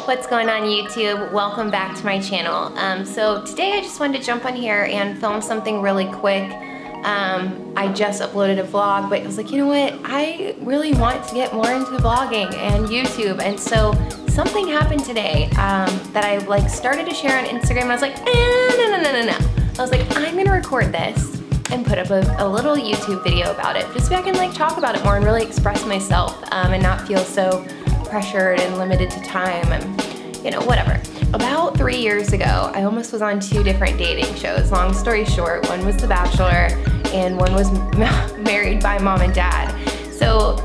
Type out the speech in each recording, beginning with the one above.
What's going on YouTube? Welcome back to my channel. So today I just wanted to jump on here and film something really quick. I just uploaded a vlog, but I was like, you know what? I really want to get more into vlogging and YouTube, and so something happened today that I like started to share on Instagram, and I was like, no. I was like, I'm gonna record this and put up a little YouTube video about it, just so I can like talk about it more and really express myself and not feel so pressured and limited to time and, you know, whatever. About 3 years ago, I almost was on 2 different dating shows. Long story short, one was The Bachelor and one was Married by Mom and Dad. So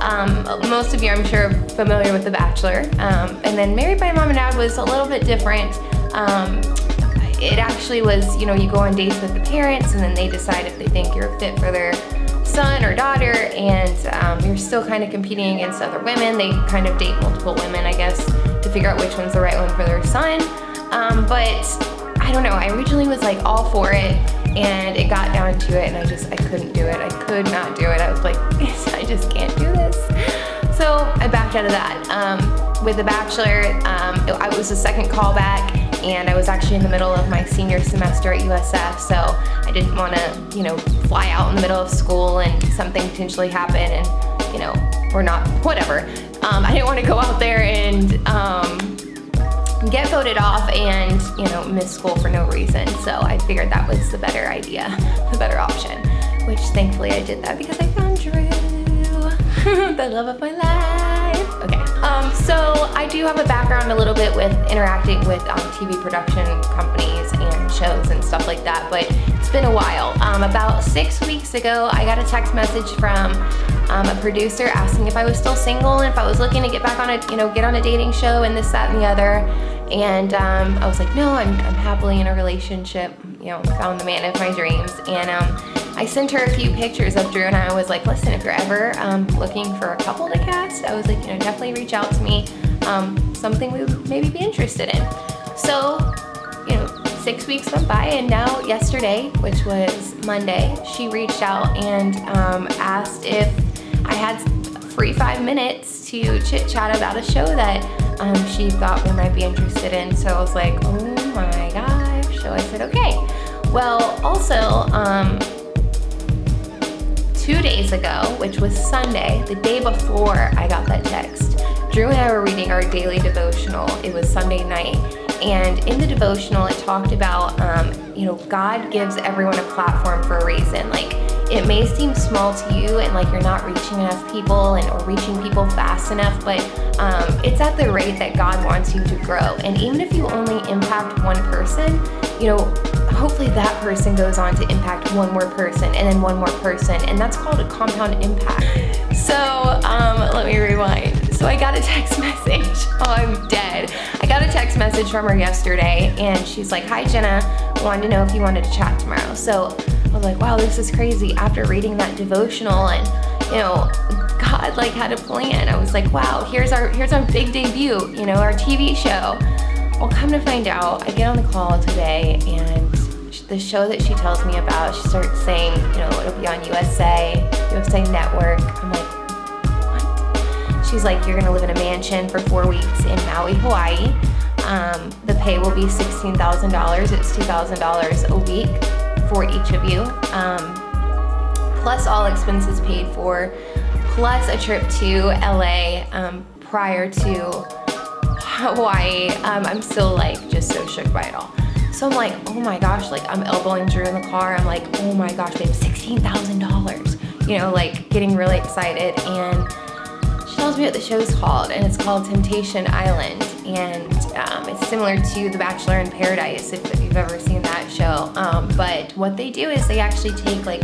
most of you, I'm sure, are familiar with The Bachelor. And then Married by Mom and Dad was a little bit different. It actually was, you know, you go on dates with the parents and then they decide if they think you're fit for their son or daughter, and you're still kind of competing against other women. They kind of date multiple women, I guess, to figure out which one's the right one for their son. But I don't know, I originally was like all for it, and it got down to it and I couldn't do it. I could not do it. I was like, I just can't do this. So I backed out of that. With The Bachelor, I was the second callback, and I was actually in the middle of my senior semester at USF, so I didn't want to, you know, fly out in the middle of school and something potentially happen and, you know, or not, whatever. I didn't want to go out there and get voted off and, you know, miss school for no reason. So I figured that was the better idea, the better option, which thankfully I did that because I found Drew, the love of my life. Okay, so I do have a background a little bit with interacting with TV production companies and shows and stuff like that, but it's been a while. About 6 weeks ago, I got a text message from a producer asking if I was still single and if I was looking to get back on a, you know, get on a dating show and this, that, and the other. And I was like, no, I'm happily in a relationship, you know, found the man of my dreams. And I sent her a few pictures of Drew, and I was like, listen, if you're ever looking for a couple to cast, I was like, you know, definitely reach out to me, something we would maybe be interested in. So, you know, 6 weeks went by, and now yesterday, which was Monday, she reached out and asked if I had free 5 minutes to chit chat about a show that she thought we might be interested in. So I was like, oh my gosh. So I said, okay. Well, also, 2 days ago, which was Sunday, the day before I got that text, Drew and I were reading our daily devotional. It was Sunday night. And in the devotional, it talked about, you know, God gives everyone a platform for a reason. Like, it may seem small to you and like you're not reaching enough people or reaching people fast enough, but it's at the rate that God wants you to grow. And even if you only impact one person, you know, hopefully that person goes on to impact one more person and then one more person, and that's called a compound impact. So let me rewind. So I got a text message. Oh, I'm dead. I got a text message from her yesterday, and she's like, hi Jenna, wanted to know if you wanted to chat tomorrow. So I was like, wow, this is crazy. After reading that devotional and, you know, God like had a plan, I was like, wow, here's our big debut, you know, our TV show. Well, come to find out, I get on the call today, and the show that she tells me about, she starts saying, you know, it'll be on USA Network. I'm like, what? She's like, you're gonna live in a mansion for 4 weeks in Maui, Hawaii. The pay will be $16,000. It's $2,000 a week for each of you, plus all expenses paid for, plus a trip to LA prior to Hawaii. I'm still like just so shook by it all. So I'm like, oh my gosh, like I'm elbowing Drew in the car. I'm like, oh my gosh, babe, $16,000. You know, like getting really excited. And she tells me what the show's called, and it's called Temptation Island. And it's similar to The Bachelor in Paradise, if you've ever seen that show. But what they do is they actually take like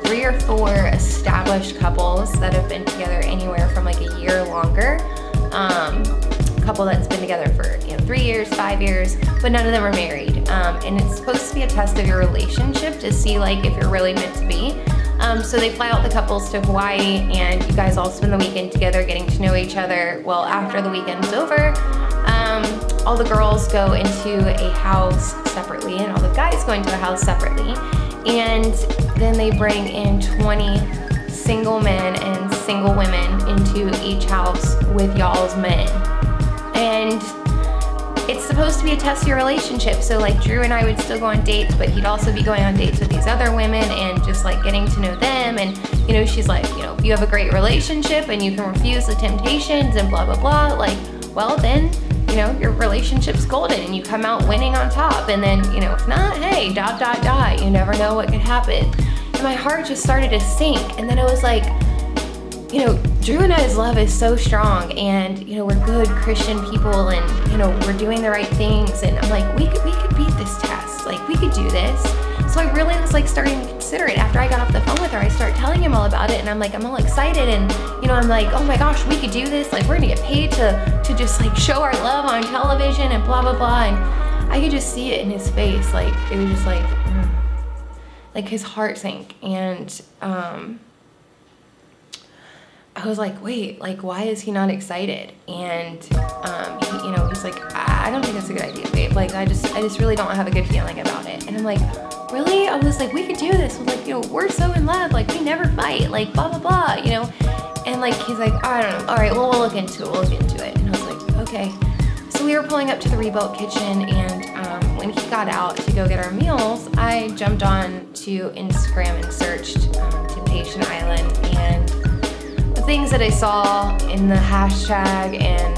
3 or 4 established couples that have been together anywhere from like a year or longer. Couple that's been together for, you know, 3 years, 5 years, but none of them are married. And it's supposed to be a test of your relationship to see like if you're really meant to be. So they fly out the couples to Hawaii, and you guys all spend the weekend together getting to know each other. Well, after the weekend's over, all the girls go into a house separately, and all the guys go into a house separately. And then they bring in 20 single men and single women into each house with y'all's men. And supposed to be a test of your relationship. So like Drew and I would still go on dates, but he'd also be going on dates with these other women and just like getting to know them. And you know, she's like, you know, if you have a great relationship and you can refuse the temptations and blah, blah, blah, like, well then, you know, your relationship's golden and you come out winning on top. And then, you know, if not, hey, ... You never know what could happen. And my heart just started to sink. And then it was like, you know, Drew and I's love is so strong, and you know, we're good Christian people, and you know, we're doing the right things, and I'm like, we could beat this test, like we could do this. So I really was like starting to consider it. After I got off the phone with her, I started telling him all about it, and I'm like, I'm all excited, and you know, I'm like, oh my gosh, we could do this, like we're gonna get paid to just like show our love on television and blah blah blah. And I could just see it in his face, like it was just like his heart sank. And I was like, wait, like, why is he not excited? And, he, you know, he's like, I don't think that's a good idea, babe. Like, I just really don't have a good feeling about it. And I'm like, really? I was like, we could do this. I was like, you know, we're so in love. Like, we never fight. Like, blah, blah, blah, you know? And like, he's like, I don't know. All right, well, we'll look into it. We'll look into it. And I was like, okay. So we were pulling up to the Rebuilt Kitchen, and when he got out to go get our meals, I jumped on to Instagram and searched Temptation Island, and things that I saw in the hashtag and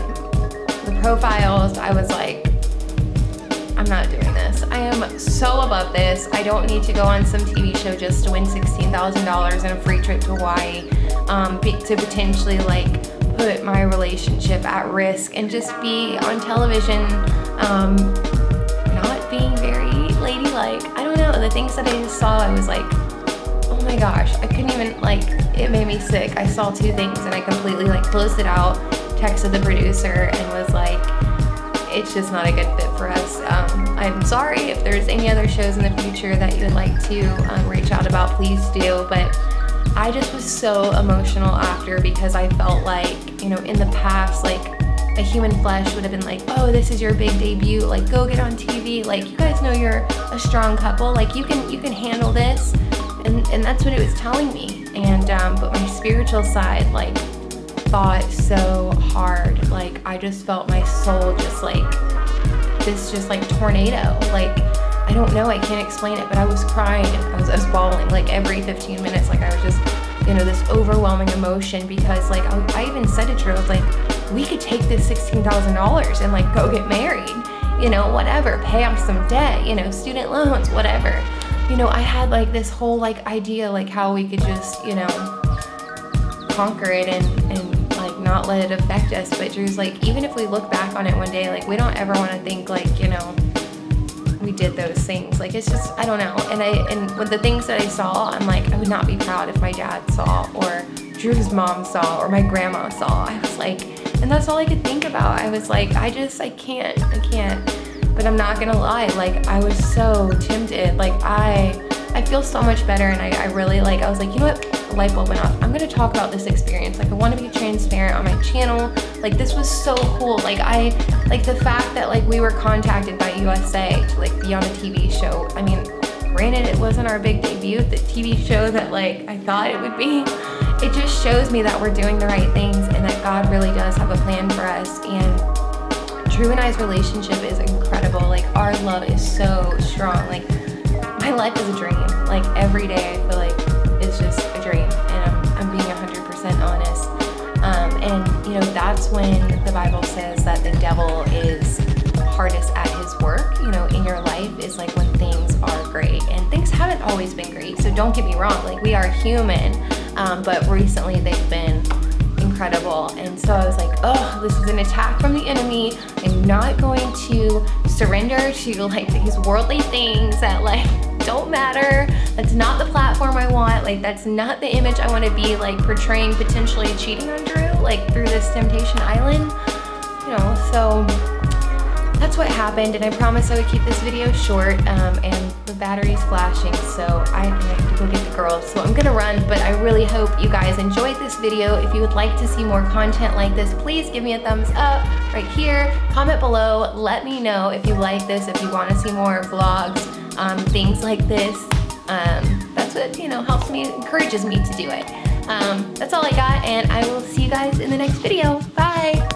the profiles, I was like, I'm not doing this. I am so above this. I don't need to go on some TV show just to win $16,000 and a free trip to Hawaii, to potentially like put my relationship at risk and just be on television, not being very ladylike. I don't know, the things that I saw, I was like, oh my gosh, I couldn't even, like, it made me sick. I saw two things and I completely like closed it out, texted the producer and was like, it's just not a good fit for us. I'm sorry if there's any other shows in the future that you would like to reach out about, please do. But I just was so emotional after, because I felt like, you know, in the past, like a human flesh would have been like, oh, this is your big debut, like go get on TV, like you guys know you're a strong couple, like you can handle this. And that's what it was telling me. And but my spiritual side like fought so hard. Like I just felt my soul just like this, just like tornado. Like I don't know, I can't explain it, but I was crying. I was bawling like every 15 minutes. Like I was just, you know, this overwhelming emotion, because like I even said to Drew, I was like, we could take this $16,000 and like go get married, you know, whatever, pay off some debt, you know, student loans, whatever. You know, I had like this whole like idea like how we could just, you know, conquer it and like not let it affect us. But Drew's like, even if we look back on it one day, like we don't ever want to think like, you know, we did those things. Like it's just, I don't know. And with the things that I saw, I'm like, I would not be proud if my dad saw, or Drew's mom saw, or my grandma saw. I was like, and that's all I could think about. I was like, I can't. But I'm not gonna lie, like I was so tempted. Like I feel so much better, and I really like, I was like, you know what, the light bulb went off. I'm gonna talk about this experience. Like I want to be transparent on my channel. Like this was so cool. Like the fact that like we were contacted by USA to like be on a TV show. I mean, granted it wasn't our big debut, the TV show that like I thought it would be. It just shows me that we're doing the right things and that God really does have a plan for us. And Drew and I's relationship is incredible. Like our love is so strong. Like my life is a dream. Like every day I feel like it's just a dream, and I'm being 100% honest. And you know, that's when the Bible says that the devil is hardest at his work, you know, in your life, is like when things are great, and things haven't always been great. So don't get me wrong, like we are human, but recently they've been incredible. And so I was like, oh, this is an attack from the enemy. I'm not going to surrender to like these worldly things that like don't matter. That's not the platform I want. Like that's not the image I want to be like portraying, potentially cheating on Drew like through this Temptation Island, you know. So that's what happened, and I promised I would keep this video short, and the battery's flashing, so I have to go get the girls. So I'm gonna run, but I really hope you guys enjoyed this video. If you would like to see more content like this, please give me a thumbs up right here. Comment below, let me know if you like this, if you want to see more vlogs, things like this. That's what, you know, helps me, encourages me to do it. That's all I got, and I will see you guys in the next video. Bye!